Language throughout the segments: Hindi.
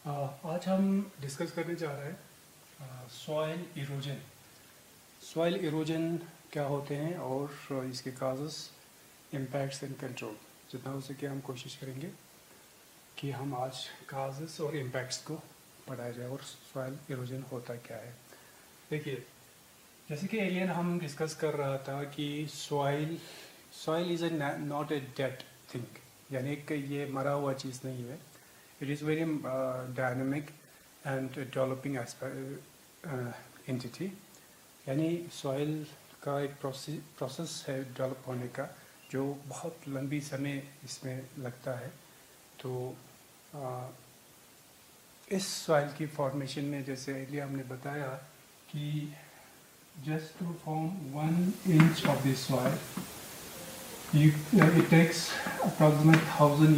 आज हम डिस्कस करने जा रहे हैं सॉइल इरोजन। सॉइल इरोजन क्या होते हैं और इसके काजेस, इम्पैक्ट्स एंड कंट्रोल। जितना हो सके हम कोशिश करेंगे कि हम आज काजेस और इम्पैक्ट्स को पढ़ाया जाए और सॉइल इरोजन होता क्या है। देखिए, जैसे कि एलियन हम डिस्कस कर रहा था कि soil is not a dead thing, यानी कि ये मरा हुआ चीज़ नहीं है। It is very dynamic and developing entity, यानी सॉइल का एक प्रोसेस है डेवलप होने का, जो बहुत लंबी समय इसमें लगता है। तो इस सॉइल की फॉर्मेशन में, जैसे अभी हमने बताया कि just to form 1 inch of the soil, it takes approximately 1000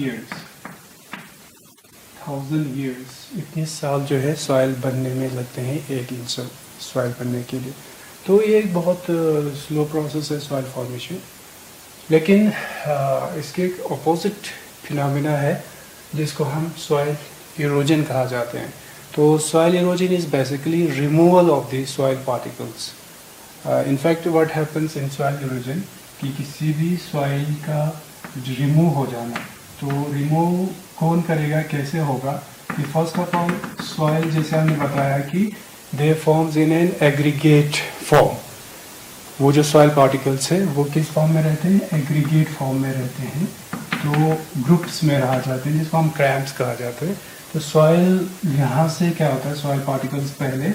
years। इतने साल जो है सॉइल बनने में लगते हैं 1 इंच सॉइल बनने के लिए। तो ये एक बहुत स्लो प्रोसेस है सॉइल फॉर्मेशन। लेकिन इसके एक अपोजिट फिनोमेना है जिसको हम सॉइल इरोजन कहा जाते हैं। तो soil erosion is basically removal of the soil particles. In fact what happens in soil erosion कि किसी भी सॉइल का रिमूव हो जाना, तो रिमूव कौन करेगा, कैसे होगा कि फर्स्ट ऑफ ऑल सॉइल, जैसे हमने बताया कि दे forms in an aggregate form. वो जो सॉइल पार्टिकल्स है वो किस फॉर्म में रहते हैं, एग्रीगेट फॉर्म में रहते हैं। तो ग्रुप्स में रहा जाते हैं जिसको हम क्रैम्प्स कहा जाता है। तो सॉइल यहाँ से क्या होता है, सॉइल पार्टिकल्स पहले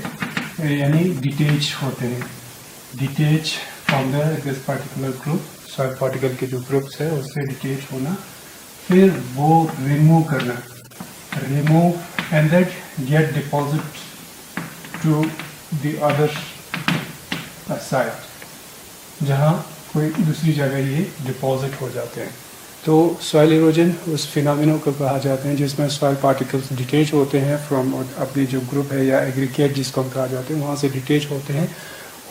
यानी डिटेच होते हैं, detach from this particular group. Soil particle के जो ग्रुप्स है उससे डिटेच होना, फिर वो रिमूव करना, remove and that get deposit to the other side, जहाँ कोई दूसरी जगह ये डिपॉजिट हो जाते हैं। तो सॉइल इरोजन उस फिनोमेना को कहा जाते हैं जिसमें सॉइल पार्टिकल्स डिटेच होते हैं फ्रॉम अपनी जो ग्रुप है या एग्रीगेट जिसको हम कहा जाते हैं, वहाँ से डिटेच होते हैं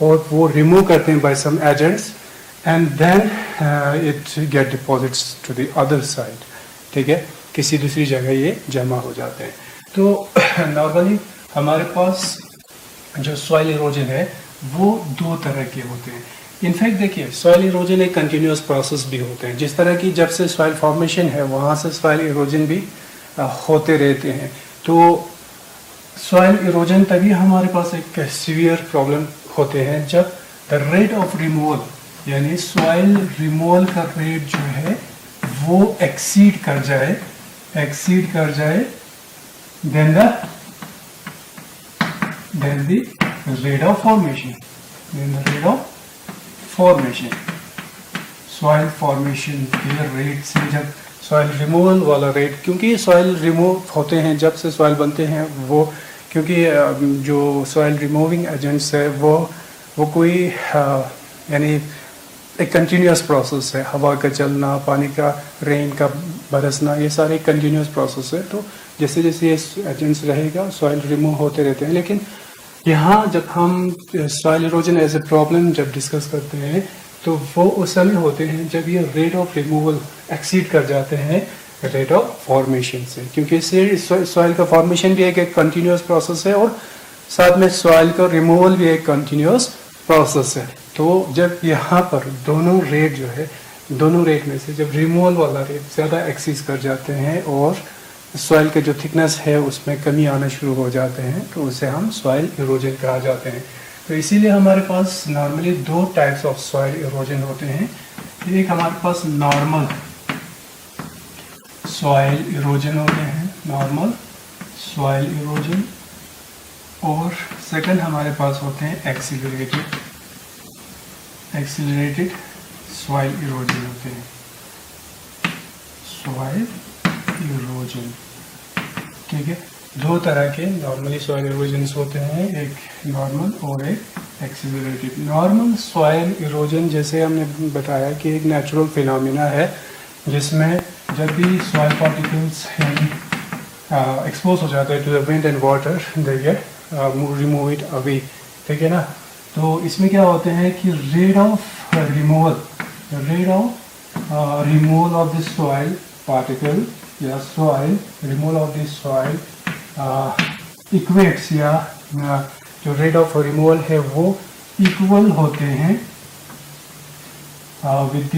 और वो रिमूव करते हैं by some agents and then it get deposits to the other side। ठीक है, किसी दूसरी जगह ये जमा हो जाते हैं। तो नॉर्मली हमारे पास जो सॉइल इरोजन है वो 2 तरह के होते हैं। इनफैक्ट देखिए, सॉइल इरोजन एक कंटिन्यूस प्रोसेस भी होते हैं। जिस तरह की जब से सॉइल फॉर्मेशन है वहाँ से सॉइल इरोजन भी होते रहते हैं। तो सॉइल इरोजन तभी हमारे पास एक सीवियर प्रॉब्लम होते हैं जब द रेट ऑफ रिमूवल, यानी सॉइल रिमूवल का रेट जो है वो एक्सीड कर जाए, then the rate of formation, soil formation के रेट से जब सॉइल रिमूवल वाला रेट, क्योंकि सॉइल रिमूव होते हैं जब से सॉइल बनते हैं वो, क्योंकि जो सॉइल रिमूविंग एजेंट्स है वो कोई यानी एक कंटिन्यूस प्रोसेस है। हवा का चलना, पानी का, रेन का बरसना, ये सारे कंटिन्यूस प्रोसेस है। तो जैसे जैसे ये एजेंट्स रहेगा सॉइल रिमूव होते रहते हैं। लेकिन यहाँ जब हम soil erosion as a problem जब डिस्कस करते हैं तो वो उस समय होते हैं जब ये रेट ऑफ रिमूवल एक्सीड कर जाते हैं रेट ऑफ फॉर्मेशन से, क्योंकि इससे सॉइल का फॉर्मेशन भी एक कंटिन्यूस प्रोसेस है और साथ में सॉइल का रिमूवल भी एक कंटिन्यूस प्रोसेस है। तो जब यहाँ पर दोनों रेट जो है, दोनों रेट में से जब रिमूवल वाला रेट ज़्यादा एक्सीज कर जाते हैं और सॉइल के जो थिकनेस है उसमें कमी आना शुरू हो जाते हैं, तो उसे हम सॉइल इरोजन कहा जाते हैं। तो इसीलिए हमारे पास normally 2 types of soil erosion होते हैं। एक हमारे पास नॉर्मल सॉइल इरोजन होते हैं, नॉर्मल सॉइल इरोजन, और सेकंड हमारे पास होते हैं एक्सीलरेटेड सॉइल इरोजन होते हैं, सॉइल इरोजन। ठीक है, 2 तरह के नॉर्मली सॉइल इरोजन्स होते हैं, एक नॉर्मल और एक एक्सीलरेटेड। नॉर्मल सॉइल इरोजन जैसे हमने बताया कि एक नेचुरल फिनोमेना है जिसमें जब भी सॉइल पार्टिकल्स एक्सपोज हो जाते हैं to the wind and water, they get remove it away. ठीक है ना। तो इसमें क्या होते हैं कि rate of removal of the soil particle या soil, removal of the soil equates या जो रेट ऑफ रिमूवल है वो इक्वल होते हैं with the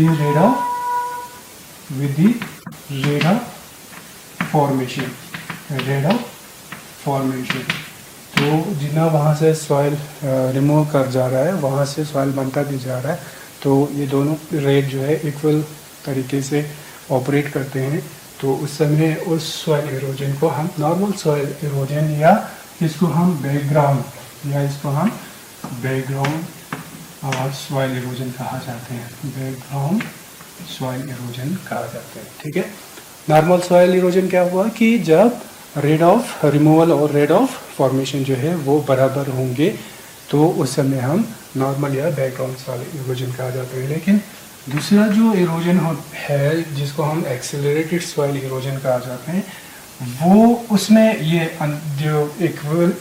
rate of formation. तो जितना वहाँ से सॉइल रिमूव कर जा रहा है वहाँ से सॉइल बनता भी जा रहा है, तो ये दोनों रेट जो है इक्वल तरीके से ऑपरेट करते हैं। तो उस समय उस सॉइल इरोजन को हम नॉर्मल सॉइल इरोजन या इसको हम बैकग्राउंड सॉइल इरोजन कहा जाते हैं, बैकग्राउंड सॉइल इरोजन कहा जाते हैं। ठीक है, नॉर्मल सॉइल इरोजन क्या हुआ कि जब रेट ऑफ रिमूवल और रेट ऑफ फॉर्मेशन जो है वो बराबर होंगे तो उस समय हम नॉर्मल या बैकग्राउंड सॉइल इरोजन कहा जाता है। लेकिन दूसरा जो इरोजन है जिसको हम एक्सेलरेटेड सॉइल इरोजन कहा जाते हैं, वो उसमें ये जो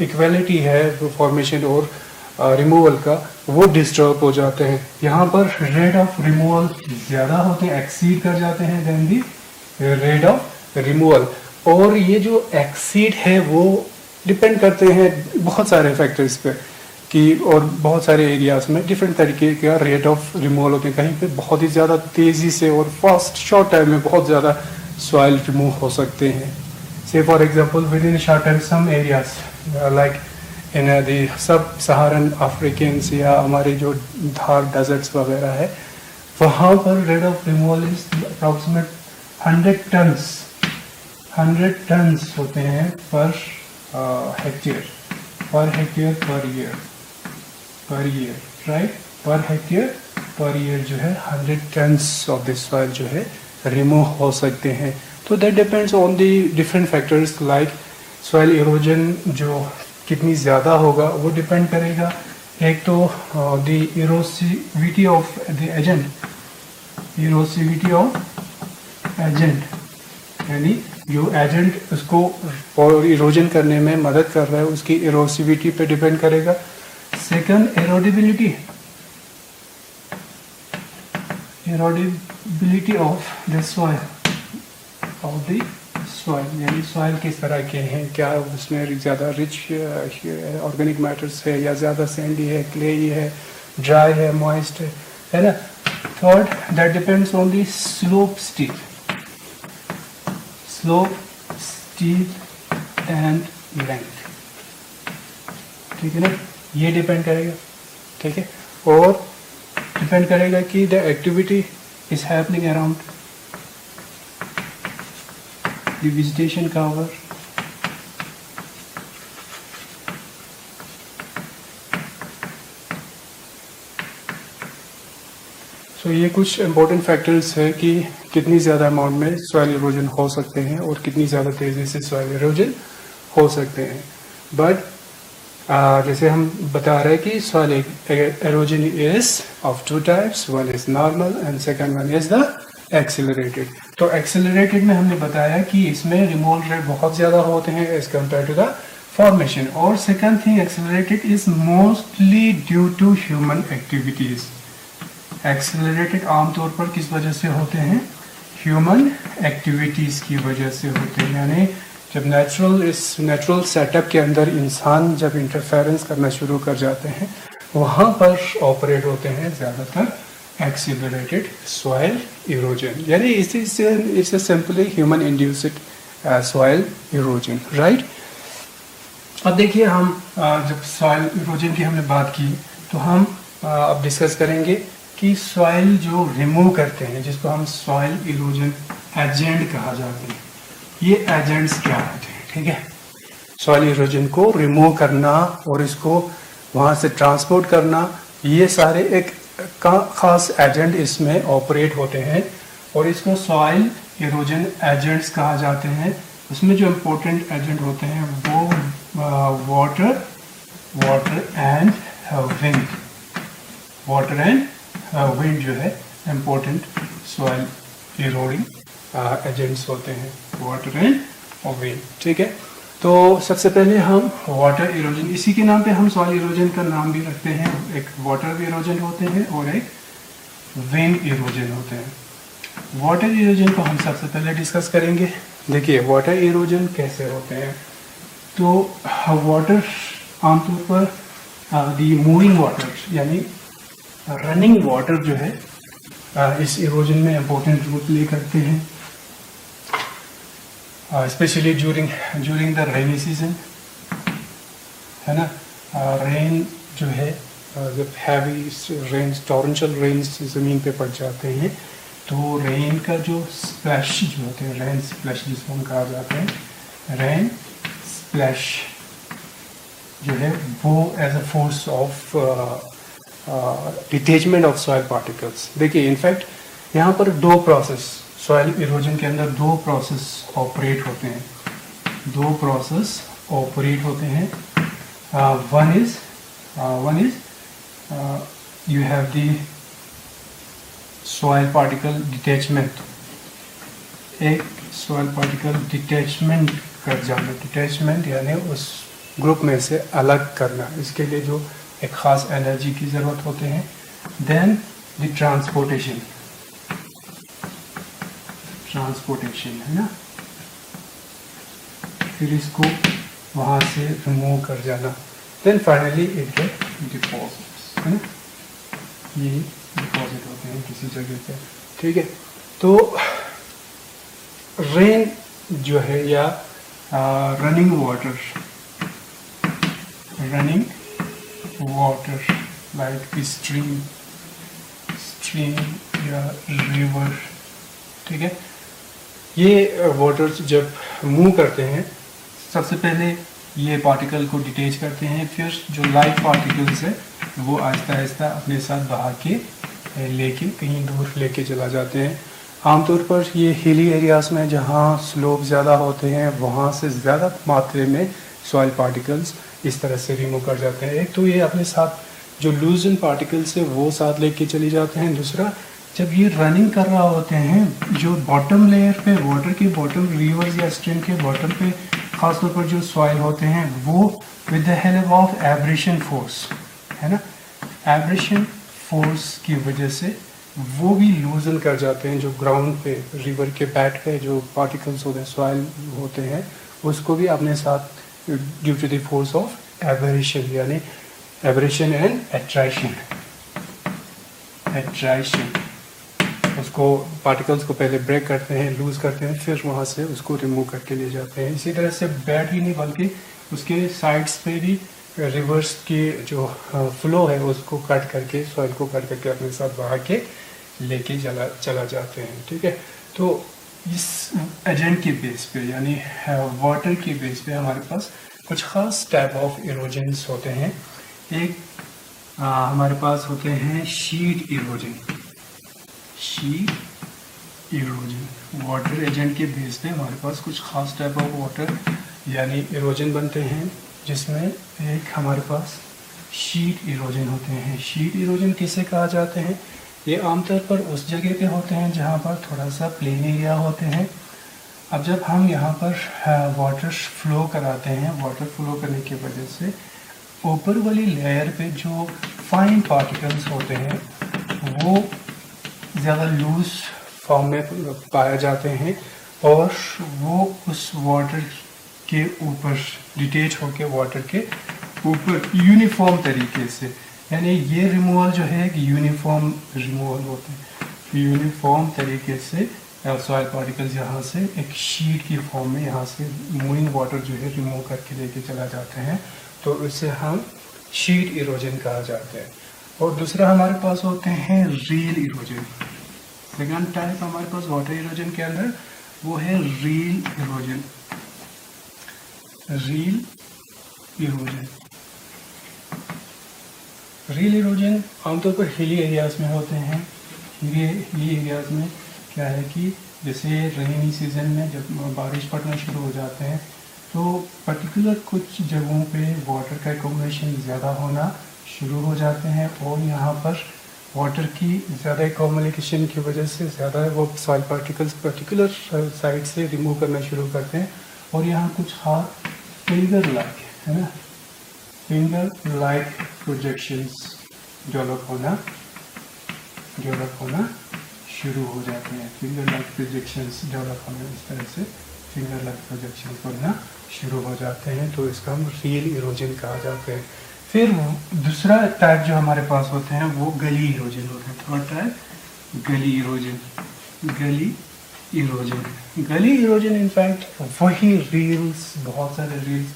इक्वलिटी है फॉर्मेशन और रिमूवल का वो डिस्टर्ब हो जाते हैं। यहाँ पर रेट ऑफ रिमूवल ज़्यादा होते हैं, एक्सीड कर जाते हैं then the rate of removal. और ये जो एक्सीड है वो डिपेंड करते हैं बहुत सारे फैक्टर्स पे कि और बहुत सारे एरियाज में डिफरेंट तरीके का रेट ऑफ रिमूवल होते हैं। कहीं पे बहुत ही ज़्यादा तेज़ी से और फास्ट शॉर्ट टाइम में बहुत ज़्यादा सॉइल रिमूव हो सकते हैं। Say for example with in short time some areas like in the sub Saharan Africans या हमारे जो थार डेजर्ट्स वगैरह है, वहाँ पर rate of removal is approximate 100 tons होते हैं per hectare right, per hectare per year जो है 100 टन्स ऑफ दिस सॉइल जो है रिमूव हो सकते हैं। तो that depends on the different factors like soil erosion जो कितनी ज़्यादा होगा वो डिपेंड करेगा। एक तो द इरोसिविटी ऑफ द एजेंट, यानी जो एजेंट उसको इरोजन करने में मदद कर रहा है उसकी इरोसिविटी पे डिपेंड करेगा। सेकंड एरोडेबिलिटी ऑफ द सॉइल, यानी सॉइल किस तरह के हैं, क्या उसमें ज़्यादा रिच ऑर्गेनिक मैटर्स है या ज़्यादा सैंडी है, क्लेई है, ड्राई है, मॉइस्ट है ना। Third that depends on the slope steel and length. ठीक है ना, ये डिपेंड करेगा। ठीक है, और डिपेंड करेगा कि the activity is happening around the vegetation cover, so ये कुछ इम्पोर्टेंट फैक्टर्स है कि कितनी ज़्यादा अमाउंट में सॉइल इरोजन हो सकते हैं और कितनी ज़्यादा तेज़ी से सॉइल इरोजन हो सकते हैं। बट जैसे हम बता रहे हैं कि soil erosion is of two types, one is normal and second one is the accelerated. तो एक्सेलरेटेड में हमने बताया कि इसमें रिमूवल रेट बहुत ज़्यादा होते हैं as compare to the formation. और second thing, accelerated is mostly due to human activities. Accelerated आमतौर पर किस वजह से होते हैं, ह्यूमन एक्टिविटीज़ की वजह से होते हैं। यानी जब नेचुरल सेटअप के अंदर इंसान जब इंटरफेरेंस करना शुरू कर जाते हैं वहाँ पर ऑपरेट होते हैं ज़्यादातर एक्सेलरेटेड सॉइल इरोजन, यानी it's simply human induced soil erosion, right. अब देखिए हम जब सॉइल इरोजन की हमने बात की तो हम अब डिस्कस करेंगे कि सॉइल जो रिमूव करते हैं जिसको हम सॉइल इरोजन एजेंट कहा जाते हैं, ये एजेंट्स क्या होते हैं। ठीक है, सॉइल इरोजन को रिमूव करना और इसको वहाँ से ट्रांसपोर्ट करना, ये सारे एक खास एजेंट इसमें ऑपरेट होते हैं और इसको सॉइल इरोजन एजेंट्स कहा जाते हैं। उसमें जो इम्पोर्टेंट एजेंट होते हैं वो वाटर एंड विंड जो है इम्पोर्टेंट सॉइल इरोडिंग एजेंट्स होते हैं, वाटर एंड विंड। ठीक है, तो सबसे पहले हम वाटर इरोजन, इसी के नाम पे हम सॉइल इरोजन का नाम भी रखते हैं। एक वाटर इरोजन होते हैं और एक विंड इरोजन होते हैं। वाटर इरोजन को हम सबसे पहले डिस्कस करेंगे। देखिए वाटर इरोजन कैसे होते हैं, तो वाटर आमतौर पर दी मूविंग वाटर यानी रनिंग वाटर जो है इस इरोजन में इम्पोर्टेंट रोल प्ले करते हैं, specially during the rainy season, है ना। रेन जो है जब हैवी रेन टॉरेंशियल रेन्स ज़मीन पे पड़ जाते हैं तो रेन का जो स्प्लैश जो होते हैं, रेन स्प्लैश जिसको हम कहा जाता है, रेन स्प्लैश जो है वो as a force of detachment of soil particles. देखिए इनफैक्ट यहाँ पर दो प्रोसेस सॉइल इरोजन के अंदर दो प्रोसेस ऑपरेट होते हैं, one is you have the soil particle detachment, एक soil particle detachment कर जाना, detachment यानी उस ग्रुप में से अलग करना, इसके लिए जो एक ख़ास एनर्जी की ज़रूरत होते हैं। then the transportation है ना, फिर इसको वहाँ से रिमूव कर जाना, then finally it get deposits, है ना, ये डिपॉजिट होते हैं किसी जगह पे, ठीक है। तो रेन जो है या रनिंग वाटर लाइक स्ट्रीम या रिवर, ठीक है, ये वाटर्स जब मूव करते हैं सबसे पहले ये पार्टिकल को डिटेच करते हैं, फिर जो लाइट पार्टिकल्स है वो आहिस्ता आहिस्ता अपने साथ बहा के लेके कहीं दूर लेके चला जाते हैं। आमतौर पर ये हिली एरियाज़ में जहाँ स्लोप ज़्यादा होते हैं वहाँ से ज़्यादा मात्रा में सॉइल पार्टिकल्स इस तरह से रिमूव कर जाते हैं। एक तो ये अपने साथ जो लूजन पार्टिकल्स है वो साथ लेके चले जाते हैं, दूसरा जब ये रनिंग कर रहा होते हैं जो बॉटम लेयर पे वाटर के बॉटम रिवर्स या स्ट्रीम के बॉटम पे खासतौर पर जो सॉइल होते हैं वो with the help of abrasion force, है ना, एब्रेशन फोर्स की वजह से वो भी लूजन कर जाते हैं। जो ग्राउंड पे रिवर के बैट पे जो पार्टिकल्स होते हैं सॉइल होते हैं उसको भी अपने साथ due to the force of abrasion यानी एब्रेशन एंड एट्रैक्शन उसको पार्टिकल्स को पहले ब्रेक करते हैं, लूज करते हैं, फिर वहाँ से उसको रिमूव करके ले जाते हैं। इसी तरह से बैट ही नहीं बल्कि उसके साइड्स पे भी रिवर्स की जो फ्लो है उसको कट करके सॉइल को कट करके अपने साथ बहा के लेके चला जाते हैं, ठीक है। तो इस एजेंट के बेस पे यानी वाटर के बेस पे हमारे पास कुछ खास टाइप ऑफ इरोजन्स होते हैं। एक हमारे पास होते हैं शीट इरोजन वाटर एजेंट के बेस पे हमारे पास कुछ खास टाइप ऑफ वाटर यानी इरोजन बनते हैं, जिसमें एक हमारे पास शीट इरोजन होते हैं। शीट इरोजन किसे कहा जाते हैं? ये आमतौर पर उस जगह पे होते हैं जहाँ पर थोड़ा सा प्लेन एरिया होते हैं। अब जब हम यहाँ पर वाटर फ्लो कराते हैं, वाटर फ्लो करने की वजह से ऊपर वाली लेयर पे जो फाइन पार्टिकल्स होते हैं वो ज़्यादा लूज फॉर्म में पाए जाते हैं और वो उस वाटर के ऊपर डिटेच होके वाटर के ऊपर यूनिफॉर्म तरीके से, यानी ये रिमूवल जो है कि यूनिफॉर्म रिमूवल होते हैं, यूनिफॉर्म तरीके से सॉइल पार्टिकल्स यहाँ से एक शीट की फॉर्म में यहाँ से मूविंग वाटर जो है रिमूव करके लेके चला जाते हैं, तो इसे हम शीट इरोजन कहा जाता है। और दूसरा हमारे पास होते हैं रील इरोजन। सेकंड टाइप हमारे पास वाटर इरोजन के अंदर वो है रील इरोजन। रील इरोजन आमतौर पर हिली एरियाज में होते हैं। हिली एरियाज में क्या है कि जैसे रेनी सीजन में जब बारिश पड़ना शुरू हो जाते हैं तो पर्टिकुलर कुछ जगहों पे वाटर का एक्यूमुलेशन ज़्यादा होना शुरू हो जाते हैं और यहाँ पर वाटर की ज़्यादा एक्यूमुलेशन की वजह से ज़्यादा वो सॉइल पार्टिकल्स पर्टिकुलर साइड से रिमूव करना शुरू करते हैं और यहाँ कुछ हाथ फिंगर लाइक, है ना, फिंगर लाइक प्रोजेक्शंस डेवलप होना शुरू हो जाते हैं। फिंगर लाइक प्रोजेक्शंस डेवलप होना इस तरह से फिंगर लाइक प्रोजेक्शन करना शुरू हो जाते हैं, तो इसका हम रील इरोजन कहा जाते हैं। फिर दूसरा टाइप जो हमारे पास होते हैं वो गली इरोजन होते हैं। थर्ड टाइप गली इरोजन। गली इरोजन इनफैक्ट वही रील्स, बहुत सारे रील्स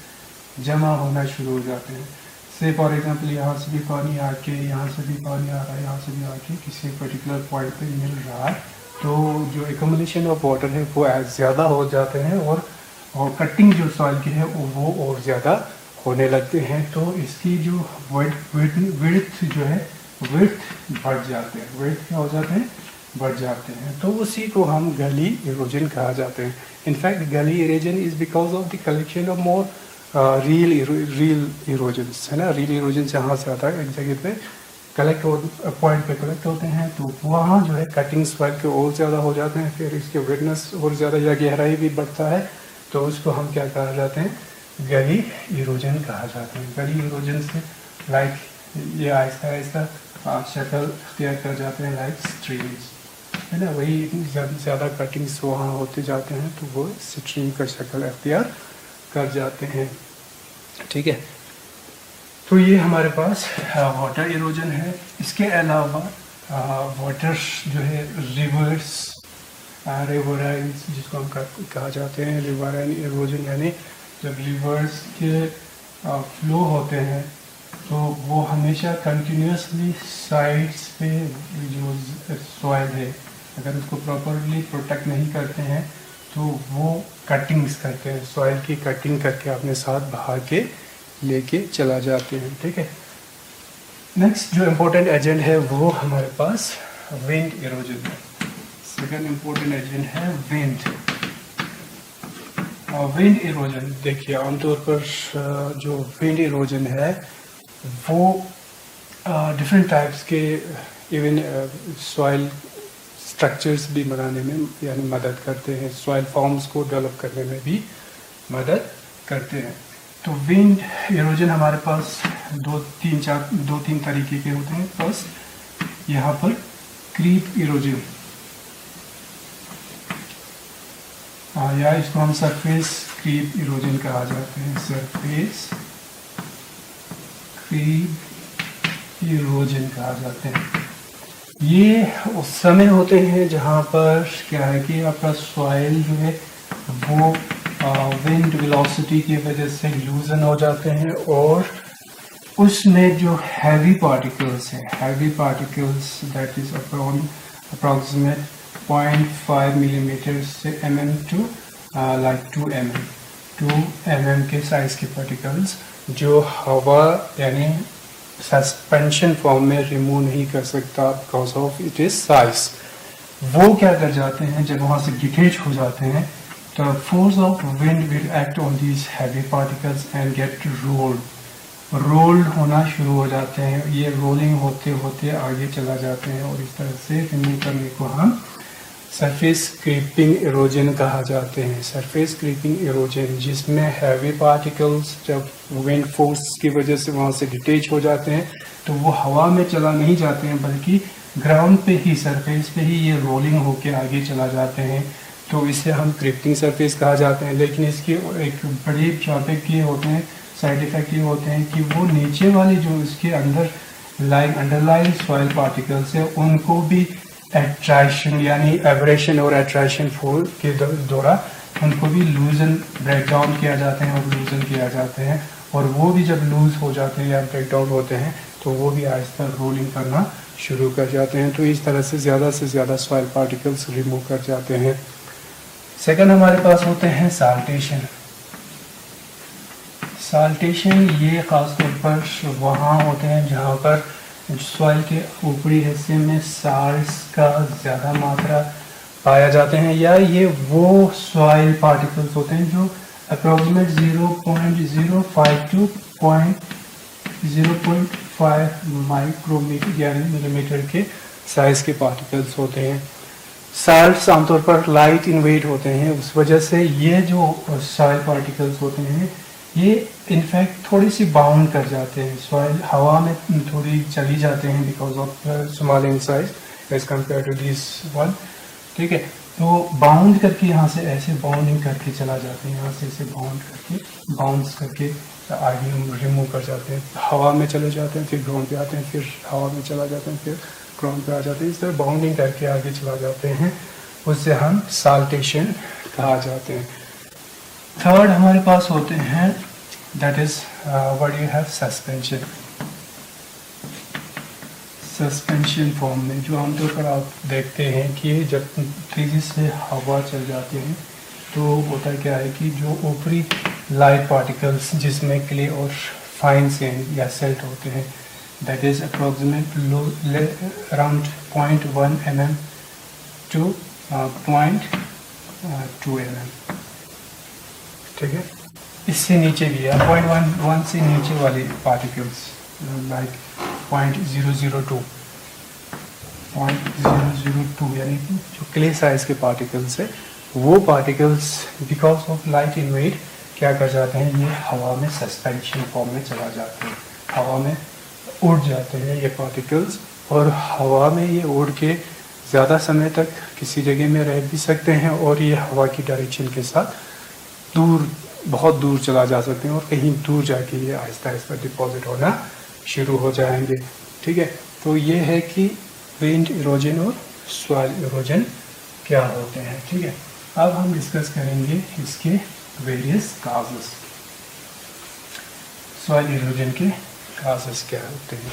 जमा होना शुरू हो जाते हैं। से फॉर एग्जांपल यहाँ से भी पानी आके, यहाँ से भी पानी आ रहा है, यहाँ से भी आके किसी पर्टिकुलर पॉइंट पे मिल रहा है, तो जो एक्यूमुलेशन ऑफ वाटर है वो ज़्यादा हो जाते हैं और कटिंग जो सॉइल की है वो और ज़्यादा होने लगते हैं। तो इसकी जो विड्थ जो है, विड्थ बढ़ जाते हैं, विड्थ क्या हो जाते हैं, बढ़ जाते हैं। तो उसी को हम गली इरोजन कहा जाते हैं। इनफैक्ट गली erosion is because of the collection of more reel erosions, है ना। रील इरोजन से यहाँ से आता है, एक जगह पे कलेक्ट पॉइंट पे कलेक्ट होते हैं, तो वहाँ जो है कटिंग सॉइल के और ज़्यादा हो जाते हैं, फिर इसके विडनेस और ज़्यादा या गहराई भी बढ़ता है, तो उसको हम क्या कहा जाते हैं, गली इरोजन कहा जाते हैं। गली इरोजन से लाइक ये आहिस्ता आहिस्ता शक्ल तैयार कर जाते हैं लाइक स्ट्रीम्स, है ना। वही ज़्यादा कटिंग्स वहाँ होते जाते हैं तो वो स्ट्रीम का शक्ल अख्तियार कर जाते हैं, ठीक है। तो ये हमारे पास वाटर इरोजन है। इसके अलावा वाटर जो है रिवर्स, रिवराइंस जिसको हम कहा जाते हैं, रिवराइन इरोजन, यानी जब रिवर्स के फ्लो होते हैं तो वो हमेशा कंटिन्यूसली साइड्स पे जो सॉइल है, अगर उसको प्रॉपरली प्रोटेक्ट नहीं करते हैं तो वो कटिंग्स करते हैं, सॉइल की कटिंग करके अपने साथ बहा के लेके चला जाते हैं, ठीक है। नेक्स्ट जो इम्पोर्टेंट एजेंट है वो हमारे पास विंड इरोजन है। सेकंड इम्पोर्टेंट एजेंट है विंड। विंड इरोजन देखिए, आमतौर पर जो विंड इरोजन है वो डिफरेंट टाइप्स के इवन सॉइल स्ट्रक्चर्स भी बनाने में यानी मदद करते हैं, सॉइल फॉर्म्स को डेवलप करने में भी मदद करते हैं। तो विंड इरोजन हमारे पास दो तीन तरीके के होते हैं। फर्स्ट यहाँ पर क्रीप इरोजन, या इसको हम सरफेस क्रीप इरोजन कहा जाते हैं, सरफेस क्रीप इरोजन कहा जाते हैं। ये उस समय होते हैं जहाँ पर क्या है कि आपका सॉइल जो है वो विंड वेलोसिटी की वजह से लूजन हो जाते हैं और उसमें जो हैवी पार्टिकल्स हैं, heavy particles that is approximate 0.5 millimetre से mm टू लाइक 2 mm के साइज के पार्टिकल्स जो हवा यानी सस्पेंशन फॉर्म में रिमूव नहीं कर सकता because of it is size, वो क्या कर जाते हैं जब वहाँ से डिटेच हो जाते हैं, तो force of wind will act on these heavy particles and get rolled होना शुरू हो जाते हैं। ये रोलिंग होते होते आगे चला जाते हैं और इस तरह से रिमूव करने को हम सरफेस क्रीपिंग इरोजन कहा जाते हैं। सरफेस क्रीपिंग इरोजन जिसमें हैवी पार्टिकल्स जब विंड फोर्स की वजह से वहाँ से डिटेच हो जाते हैं तो वो हवा में चला नहीं जाते हैं बल्कि ग्राउंड पे ही, सरफेस पे ही ये रोलिंग होके आगे चला जाते हैं, तो इसे हम क्रिप्टिंग सरफेस कहा जाते हैं। लेकिन इसकी एक बड़ी ड्रॉबैक ये होते हैं, साइड इफेक्ट ये होते हैं कि वो नीचे वाली जो इसके अंदर अंडरलाइन सॉइल पार्टिकल्स है उनको भी एट्रैक्शन यानी एब्रेशन और एट्रैक्शन फोर्स के द्वारा उनको भी लूजन ब्रेक डाउन किया जाते हैं और लूजन किया जाते हैं, और वो भी जब लूज हो जाते हैं या ब्रेक डाउन होते हैं तो वो भी आहिस्ता रोलिंग करना शुरू कर जाते हैं। तो इस तरह से ज़्यादा सॉइल पार्टिकल्स रिमूव कर जाते हैं। सेकंड हमारे पास होते हैं साल्टेशन। साल्टेशन ये ख़ासतौर पर वहाँ होते हैं जहाँ पर सॉइल के ऊपरी हिस्से में साल्ट्स का ज़्यादा मात्रा पाया जाते हैं, या ये वो सॉइल पार्टिकल्स होते हैं जो अप्रॉक्सीमेट 0.05 टू 0.5 माइक्रोमीटर यानी मिलीमीटर के साइज के पार्टिकल्स होते हैं। साल्ट्स आमतौर पर लाइट इन वेट होते हैं, उस वजह से ये जो सॉइल पार्टिकल्स होते हैं ये इनफैक्ट थोड़ी सी बाउंड कर जाते हैं, सॉइल हवा में थोड़ी चली जाते हैं because of small in size as compare to this one, ठीक है। तो बाउंड करके यहाँ से ऐसे बाउंडिंग करके चला जाते हैं, यहाँ से ऐसे बाउंड करके बाउंस करके आगे हम रिमूव कर जाते हैं, हवा में चले जाते हैं, फिर ग्राउंड पे आते हैं, फिर हवा में चला जाते हैं, फिर ग्राउंड पे आ जाते हैं। इस तरह बाउंडिंग करके आगे चला जाते हैं, उससे हम साल्टेशन कहा जाते हैं। थर्ड हमारे पास होते हैं, that is what you have suspension. Suspension form में जो आमतौर पर आप देखते हैं कि जब तेज़ी से हवा चल जाती है तो होता क्या है कि जो ऊपरी लाइट पार्टिकल्स जिसमें क्ले और फाइन सैंड या सेल्ट होते हैं, that is approximate around 0.1 mm to 0.2 mm, ठीक है। इससे नीचे भी है 0.1 से नीचे वाले पार्टिकल्स लाइक 0.002 यानी कि जो क्ले साइज के पार्टिकल्स है, वो particles because of light invade क्या कर जाते हैं, ये हवा में सस्पेंशन फॉर्म में चला जाते हैं, हवा में उड़ जाते हैं ये पार्टिकल्स, और हवा में ये उड़ के ज़्यादा समय तक किसी जगह में रह भी सकते हैं और ये हवा की डायरेक्शन के साथ दूर, बहुत दूर चला जा सकते हैं और कहीं दूर जाके ये आहिस्ता आहिस्ता डिपॉजिट होना शुरू हो जाएंगे, ठीक है। तो ये है कि विंड इरोजन और सॉइल इरोजन क्या होते हैं, ठीक है। अब हम डिस्कस करेंगे इसके वेरियस काजेस। सॉइल इरोजन के काजेस क्या होते हैं।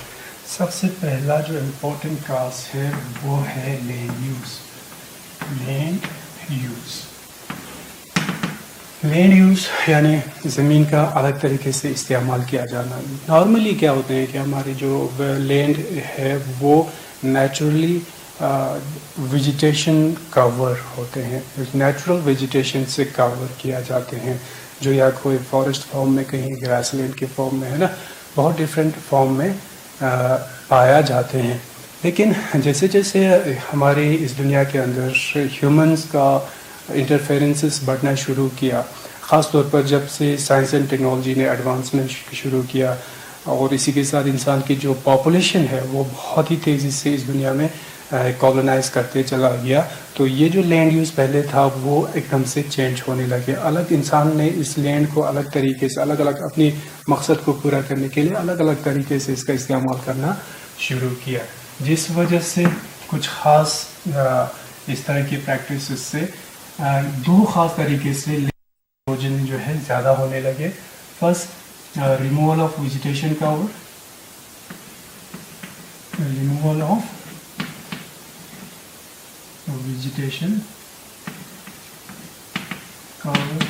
सबसे पहला जो इम्पोर्टेंट काज है वो है land use. Land use, land use यानी ज़मीन का अलग तरीके से इस्तेमाल किया जाना। नॉर्मली क्या होते हैं कि हमारी जो लैंड है वो नेचुरली वेजिटेशन कवर होते हैं, नेचुरल वेजिटेशन से कवर किया जाते हैं, जो या कोई फॉरेस्ट फॉर्म में, कहीं ग्रासलैंड के फॉर्म में, है ना, बहुत डिफरेंट फॉर्म में पाया जाते हैं। लेकिन जैसे जैसे हमारे इस दुनिया के अंदर ह्यूमंस का इंटरफेरेंसेस बढ़ना शुरू किया, ख़ास तौर पर जब से साइंस एंड टेक्नोलॉजी ने एडवांसमेंट शुरू किया और इसी के साथ इंसान की जो पॉपुलेशन है वो बहुत ही तेज़ी से इस दुनिया में कॉलोनाइज करते चला गया, तो ये जो लैंड यूज़ पहले था वो एकदम से चेंज होने लगे। अलग इंसान ने इस लैंड को अलग तरीके से, अलग अलग अपनी मकसद को पूरा करने के लिए अलग अलग तरीके से इसका इस्तेमाल करना शुरू किया, जिस वजह से कुछ ख़ास इस तरह की प्रैक्टिस से दो ख़ास तरीके से इरोजन जो है ज़्यादा होने लगे। First, removal of vegetation cover, removal of vegetation cover.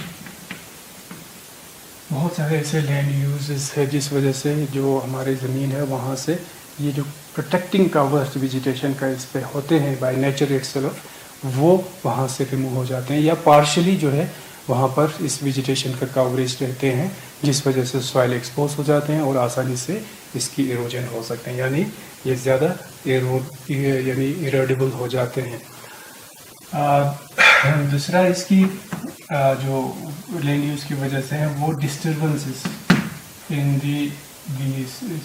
बहुत सारे ऐसे लैंड यूजेस है जिस वजह से जो हमारी ज़मीन है वहाँ से ये जो प्रोटेक्टिंग कवर्स वेजिटेशन का इस पे होते हैं बाय नेचर इटसेल्फ, वो वहाँ से रिमूव हो जाते हैं या पार्शली जो है वहाँ पर इस वेजिटेशन का कवरेज रहते हैं, जिस वजह से सॉइल एक्सपोज हो जाते हैं और आसानी से इसकी इरोजन हो सकते हैं, यानी ये ज़्यादा यानी इरोडेबल हो जाते हैं। दूसरा इसकी जो लैंड यूज़ की वजह से है वो disturbances in the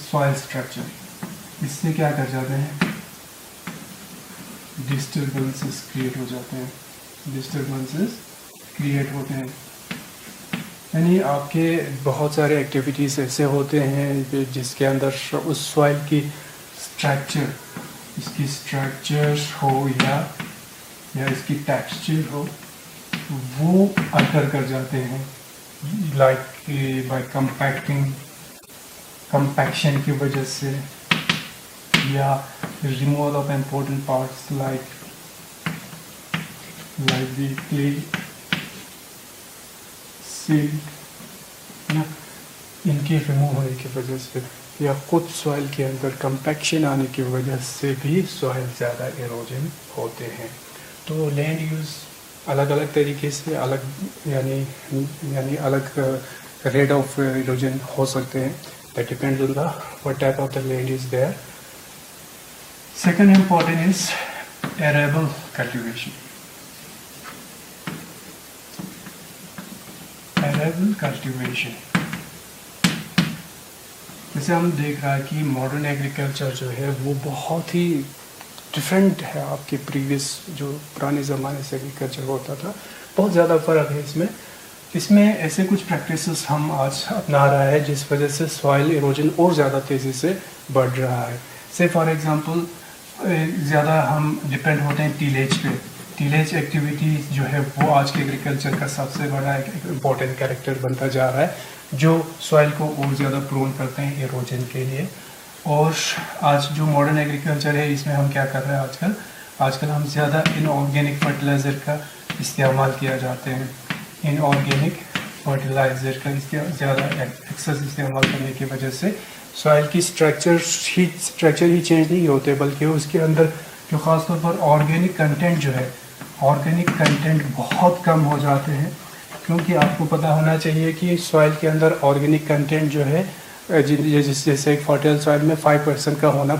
soil structure. इससे क्या कर जाते हैं, डिस्टर्बेंसेस क्रिएट हो जाते हैं, डिस्टर्बेंसेस क्रिएट होते हैं, यानी आपके बहुत सारे एक्टिविटीज़ ऐसे होते हैं जिसके अंदर उस सॉइल की स्ट्रक्चर, इसकी स्ट्रक्चर हो या इसकी टेक्सचर हो, वो अल्टर कर जाते हैं, लाइक बाय कंपैक्शन की वजह से, या removal of important parts like the clay, silt, इनके रिमूव होने की वजह से या खुद सॉइल के अंदर कंपैक्शन आने की वजह से भी सॉइल ज़्यादा इरोजन होते हैं। तो लैंड यूज़ अलग अलग तरीके से अलग यानी अलग रेट ऑफ इरोजन हो सकते हैं, that depends on the what type of the land is there. Second important is arable cultivation. Arable cultivation, जैसे हम देख रहा है कि मॉडर्न एग्रीकल्चर जो है वो बहुत ही डिफरेंट है आपके प्रीवियस जो पुराने ज़माने से एग्रीकल्चर होता था, बहुत ज़्यादा फ़र्क है इसमें। इसमें ऐसे कुछ प्रैक्टिसेस हम आज अपना रहा है जिस वजह से सॉइल इरोजन और ज़्यादा तेज़ी से बढ़ रहा है। से फॉर एग्ज़ाम्पल ज़्यादा हम डिपेंड होते हैं टीलेज पे। टीलेज एक्टिविटी जो है वो आज के एग्रीकल्चर का सबसे बड़ा एक इम्पॉर्टेंट कैरेक्टर बनता जा रहा है, जो सॉइल को और ज़्यादा प्रोन करते हैं इरोजन के लिए। और आज जो मॉडर्न एग्रीकल्चर है इसमें हम क्या कर रहे हैं आजकल हम ज़्यादा इनऑर्गेनिक फर्टिलाइज़र का इस्तेमाल किया जाते हैं। इनऑर्गेनिक फर्टिलाइज़र का ज़्यादा एक्सेस इस्तेमाल करने की वजह से सॉइल की स्ट्रक्चर ही चेंज नहीं होते, बल्कि उसके अंदर जो ख़ासतौर पर ऑर्गेनिक कंटेंट जो है, ऑर्गेनिक कंटेंट बहुत कम हो जाते हैं। क्योंकि आपको पता होना चाहिए कि सॉइल के अंदर ऑर्गेनिक कंटेंट जो है जैसे एक फर्टाइल सॉइल में 5% का होना